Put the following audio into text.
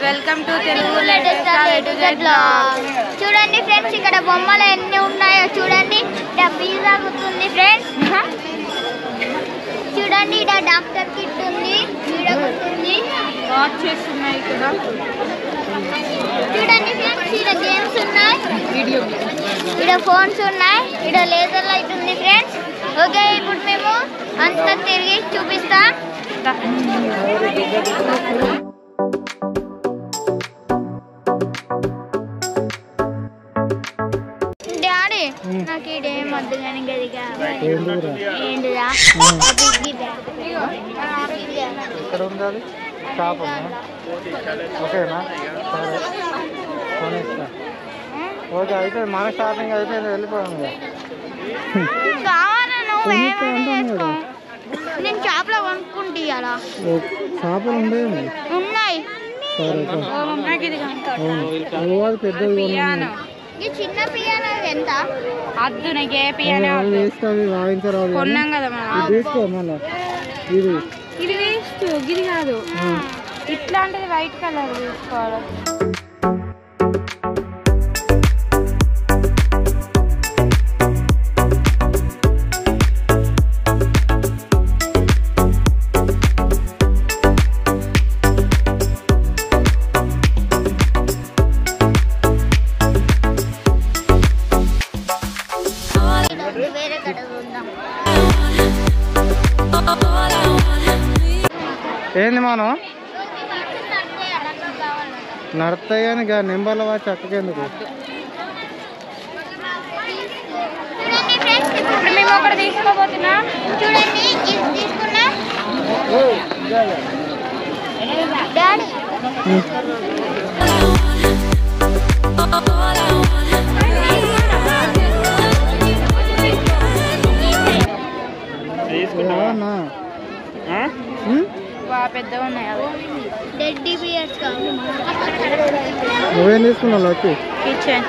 Welcome to Telugu latest blog. చూడండి friends, ఇక్కడ బొమ్మలు ఎన్ని ఉన్నాయో చూడండి. ఇక్కడ పిజ్జా గుర్తుంది ఫ్రెండ్స్. చూడండి, ఇక్కడ డాక్టర్ కిట్ ఉంది, వీడియో గుర్తుంది, వాచెస్ ఉన్నాయి ఇక్కడ. చూడండి ఫ్రెండ్స్, ఇక్కడ గేమ్స్ ఉన్నాయి, ఇక్కడ ఫోన్స్ ఉన్నాయి, ఇక్కడ లేజర్ లైట్ ఉంది ఫ్రెండ్స్. ఓకే, ఇప్పుడు మేము అంతా తిరిగి చూపిస్తాం. డాడీ, నాకు ఇదేం వద్దు కానీ గది ఏంటిదా ఇక్కడ ఉండాలి షాప్ ఓకేనా? సరే కొనేస్తా. ఓకే, అయితే మన షాపింగ్ అయితే వెళ్ళిపోయింది. కావాలా నువ్వు ఏమైనా చేసుకో. నేను షాప్లో కొనుక్కుంటే అలా షాపులు ఉండేవి ఉన్నాయి. పెద్దది ఈ చిన్న పియానో ఎంత? అద్దు నాకు ఏ పియానో వాయించరాదు. కొన్నాం కదా మనం. తీసుకో మళ్ళీ ఇది ఇది వేస్ట్, ఇది కాదు. ఇట్లాంటిది వైట్ కలర్ తీసుకోవాలి. ఏంది మనం నడతాయి కానీ నెంబర్ల వాచి చక్కకెందుకు? ఇప్పుడు మేము ఒకటి తీసుకోబోతున్నాం. చూడండి, ఇది తీసుకున్నా డాడీ. పెద్దగా ఉన్నాయి అవి. డెడ్ బియర్స్ కావాలి. నువ్వేం తీసుకున్నావు వచ్చి? కిచెన్